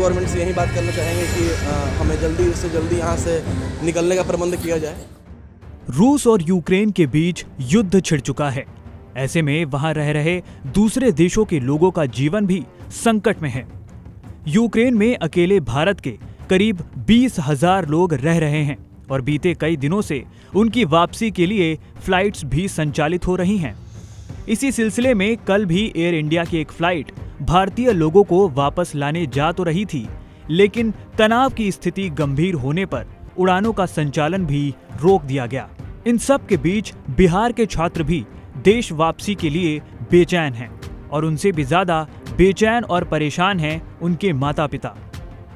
Government से यही बात करना चाहेंगे कि हमें जल्दी से जल्दी यहाँ से निकलने का प्रबंध किया जाए। रूस और यूक्रेन के बीच युद्ध छिड़ चुका है। ऐसे में वहां रह रहे दूसरे देशों के लोगों का जीवन भी संकट में है। यूक्रेन में अकेले भारत के करीब 20,000 लोग रह रहे हैं और बीते कई दिनों से उनकी वापसी के लिए फ्लाइट्स भी संचालित हो रही हैं। इसी सिलसिले में कल भी एयर इंडिया की एक फ्लाइट भारतीय लोगों को वापस लाने जा तो रही थी, लेकिन तनाव की स्थिति गंभीर होने पर उड़ानों का संचालन भी रोक दिया गया। इन सब के बीच बिहार के छात्र भी देश वापसी के लिए बेचैन हैं और उनसे भी ज्यादा बेचैन और परेशान हैं उनके माता पिता।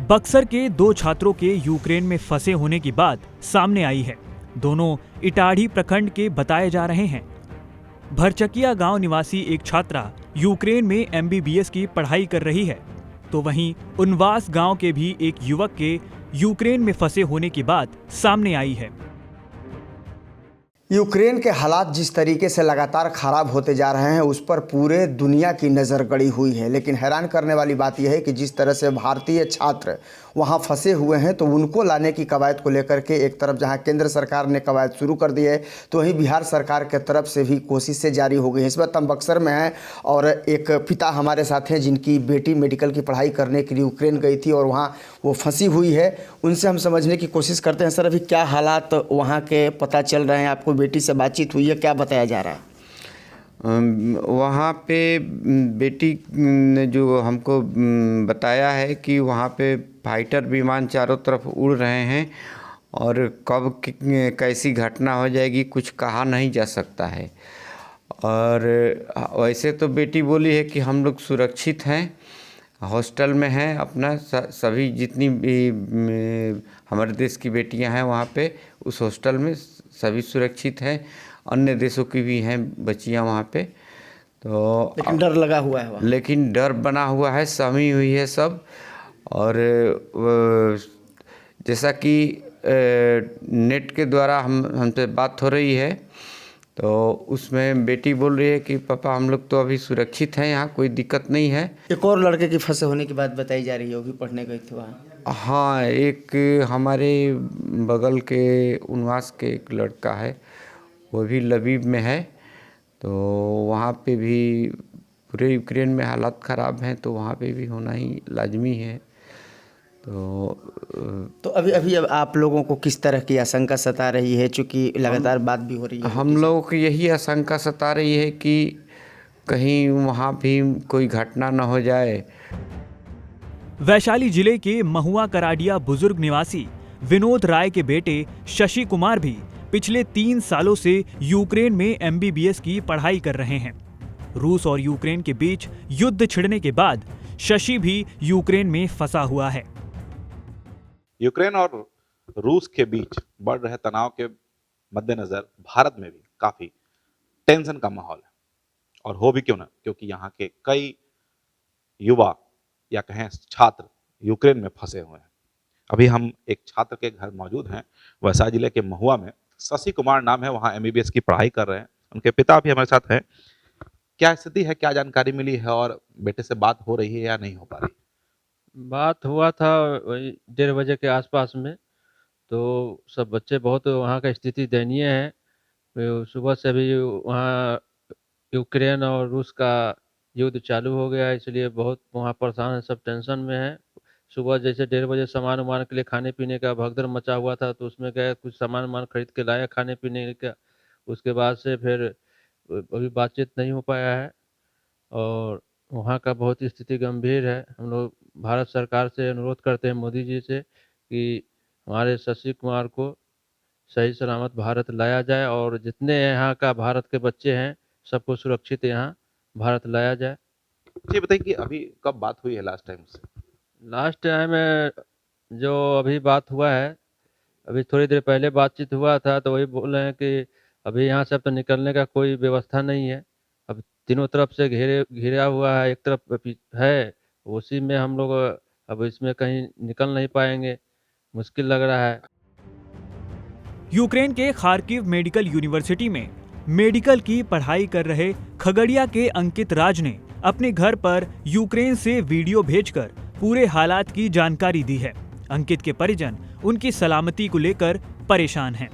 बक्सर के 2 छात्रों के यूक्रेन में फंसे होने की बात सामने आई है। दोनों इटाढ़ी प्रखंड के बताए जा रहे हैं। भरचकिया गांव निवासी एक छात्रा यूक्रेन में MBBS की पढ़ाई कर रही है, तो वहीं उनवास गांव के भी एक युवक के यूक्रेन में फंसे होने की बात सामने आई है। यूक्रेन के हालात जिस तरीके से लगातार खराब होते जा रहे हैं उस पर पूरे दुनिया की नज़र गड़ी हुई है, लेकिन हैरान करने वाली बात यह है कि जिस तरह से भारतीय छात्र वहां फंसे हुए हैं तो उनको लाने की कवायद को लेकर के एक तरफ जहां केंद्र सरकार ने कवायद शुरू कर दी है तो वहीं बिहार सरकार के तरफ से भी कोशिशें जारी हो गई हैं। इस वक्त हम बक्सर में हैं और एक पिता हमारे साथ हैं जिनकी बेटी मेडिकल की पढ़ाई करने के लिए यूक्रेन गई थी और वहाँ वो फंसी हुई है। उनसे हम समझने की कोशिश करते हैं। सर, अभी क्या हालात वहाँ के पता चल रहे हैं? आपको बेटी से बातचीत हुई है, क्या बताया जा रहा है? वहाँ पे बेटी ने जो हमको बताया है कि वहाँ पे फाइटर विमान चारों तरफ उड़ रहे हैं और कब कैसी घटना हो जाएगी कुछ कहा नहीं जा सकता है। और वैसे तो बेटी बोली है कि हम लोग सुरक्षित हैं, हॉस्टल में हैं, अपना सभी जितनी भी हमारे देश की बेटियां हैं वहाँ पे उस हॉस्टल में सभी सुरक्षित हैं। अन्य देशों की भी हैं बच्चियां वहाँ पे, तो लेकिन डर लगा हुआ है वहाँ। लेकिन डर बना हुआ है, सहमी हुई है सब। और जैसा कि नेट के द्वारा हमसे बात हो रही है तो उसमें बेटी बोल रही है कि पापा हम लोग तो अभी सुरक्षित हैं, यहाँ कोई दिक्कत नहीं है। एक और लड़के की फंसे होने की बात बताई जा रही है, वो भी पढ़ने गए थे वहाँ। हाँ, एक हमारे बगल के उनवास के एक लड़का है, वो भी लबीब में है, तो वहाँ पे भी पूरे यूक्रेन में हालात ख़राब हैं तो वहाँ पे भी होना ही लाजमी है। तो अभी आप लोगों को किस तरह की आशंका सता रही है, चूँकि लगातार बात भी हो रही है? हम लोगों को यही आशंका सता रही है कि कहीं वहाँ भी कोई घटना न हो जाए। वैशाली जिले के महुआ कराडिया बुजुर्ग निवासी विनोद राय के बेटे शशि कुमार भी पिछले 3 सालों से यूक्रेन में MBBS की पढ़ाई कर रहे हैं। रूस और यूक्रेन के बीच युद्ध छिड़ने के बाद शशि भी यूक्रेन में फंसा हुआ है। यूक्रेन और रूस के बीच बढ़ रहे तनाव के मद्देनजर भारत में भी काफी टेंशन का माहौल है, और हो भी क्यों ना, क्योंकि यहाँ के कई युवा या कहें छात्र यूक्रेन में फंसे हुए हैं। अभी हम एक छात्र के घर मौजूद हैं, वैशाली जिले के महुआ में। शशि कुमार नाम है, वहाँ MBBS की पढ़ाई कर रहे हैं। उनके पिता भी हमारे साथ हैं। क्या स्थिति है, क्या जानकारी मिली है और बेटे से बात हो रही है या नहीं हो पा रही? बात हुआ था वही 1:30 बजे के आसपास में, तो सब बच्चे बहुत वहाँ का स्थिति दयनीय है। सुबह से भी वहाँ यूक्रेन और रूस का युद्ध चालू हो गया, इसलिए बहुत वहाँ परेशान है, सब टेंशन में है। सुबह जैसे 1:30 बजे सामान वामान के लिए खाने पीने का भगदड़ मचा हुआ था, तो उसमें गए, कुछ सामान वामान खरीद के लाया खाने पीने का। उसके बाद से फिर अभी बातचीत नहीं हो पाया है और वहाँ का बहुत स्थिति गंभीर है। हम लोग भारत सरकार से अनुरोध करते हैं, मोदी जी से, कि हमारे शशि कुमार को सही सलामत भारत लाया जाए और जितने यहाँ का भारत के बच्चे हैं सबको सुरक्षित यहाँ भारत लाया जाए। ये बताइए कि अभी कब बात हुई है लास्ट टाइम से? लास्ट टाइम जो अभी बात हुआ है, अभी थोड़ी देर पहले बातचीत हुआ था, तो वही बोल रहे हैं कि अभी यहाँ से अब तो निकलने का कोई व्यवस्था नहीं है। अब तीनों तरफ से घिरा हुआ है, एक तरफ है, उसी में हम लोग अब इसमें कहीं निकल नहीं पाएंगे, मुश्किल लग रहा है। यूक्रेन के खार्किव मेडिकल यूनिवर्सिटी में मेडिकल की पढ़ाई कर रहे खगड़िया के अंकित राज ने अपने घर पर यूक्रेन से वीडियो भेजकर पूरे हालात की जानकारी दी है। अंकित के परिजन उनकी सलामती को लेकर परेशान हैं।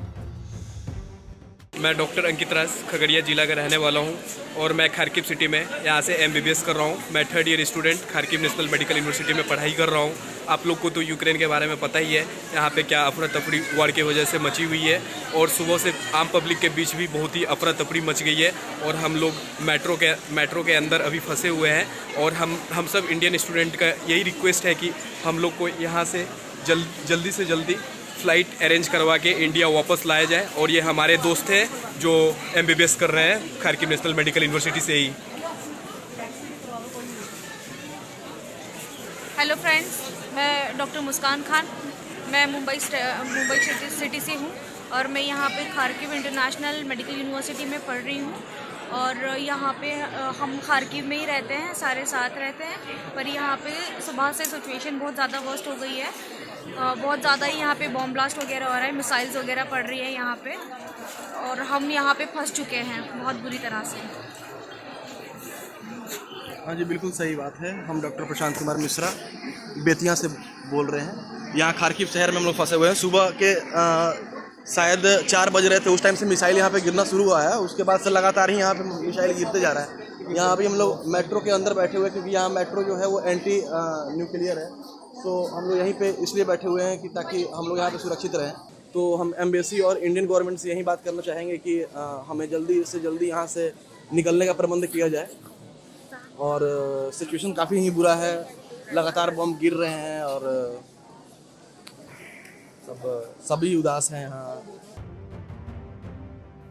मैं डॉक्टर अंकित राज खगड़िया जिला का रहने वाला हूं और मैं खारकिव सिटी में यहाँ से MBBS कर रहा हूं। मैं 3rd year student Kharkiv national medical university में पढ़ाई कर रहा हूं। आप लोग को तो यूक्रेन के बारे में पता ही है, यहाँ पे क्या अफरा तफरी वार की वजह से मची हुई है और सुबह से आम पब्लिक के बीच भी बहुत ही अफरा तफरी मच गई है और हम लोग मेट्रो के अंदर अभी फंसे हुए हैं और हम सब इंडियन स्टूडेंट का यही रिक्वेस्ट है कि हम लोग को यहाँ से जल्दी से जल्दी फ़्लाइट अरेंज करवा के इंडिया वापस लाया जाए। और ये हमारे दोस्त हैं जो MBBS कर रहे हैं खारकिव नेशनल मेडिकल यूनिवर्सिटी से ही। हेलो फ्रेंड्स, मैं डॉक्टर मुस्कान खान, मैं मुंबई सिटी से हूँ और मैं यहाँ पे खारकिव इंटरनेशनल मेडिकल यूनिवर्सिटी में पढ़ रही हूँ। और यहाँ पे हम खारकिव में ही रहते हैं, सारे साथ रहते हैं, पर यहाँ पे सुबह से सिचुएशन बहुत ज़्यादा वर्स्ट हो गई है। बहुत ज़्यादा ही यहाँ पे बॉम्ब ब्लास्ट वगैरह हो रहा है, मिसाइल्स वगैरह पड़ रही है यहाँ पे और हम यहाँ पे फंस चुके हैं बहुत बुरी तरह से। हाँ जी, बिल्कुल सही बात है। हम डॉक्टर प्रशांत कुमार मिश्रा बेतिया से बोल रहे हैं। यहाँ खारकिव शहर में हम लोग फंसे हुए हैं। सुबह के शायद 4 बज रहे थे, उस टाइम से मिसाइल यहाँ पे गिरना शुरू हुआ है। उसके बाद से लगातार ही यहाँ पे मिसाइल गिरते जा रहा है। यहाँ अभी हम लोग मेट्रो के अंदर बैठे हुए हैं क्योंकि यहाँ मेट्रो जो है वो एंटी न्यूक्लियर है, तो हम लोग यहीं पे इसलिए बैठे हुए हैं कि ताकि हम लोग यहाँ पे सुरक्षित रहें। तो हम एम्बेसी और इंडियन गवर्नमेंट से यही बात करना चाहेंगे कि हमें जल्दी से जल्दी यहाँ से निकलने का प्रबंध किया जाए। और सिचुएशन काफ़ी ही बुरा है, लगातार बम गिर रहे हैं और सभी उदास हैं यहाँ।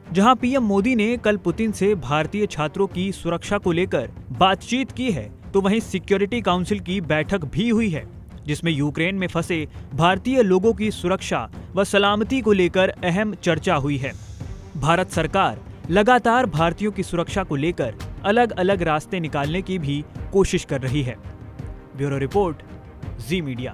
जहां पीएम मोदी ने कल पुतिन से भारतीय छात्रों की सुरक्षा को लेकर बातचीत की है, तो वहीं सिक्योरिटी काउंसिल की बैठक भी हुई है, जिसमें यूक्रेन में फंसे भारतीय लोगों की सुरक्षा व सलामती को लेकर अहम चर्चा हुई है। भारत सरकार लगातार भारतीयों की सुरक्षा को लेकर अलग अलग रास्ते निकालने की भी कोशिश कर रही है। ब्यूरो रिपोर्ट, जी मीडिया।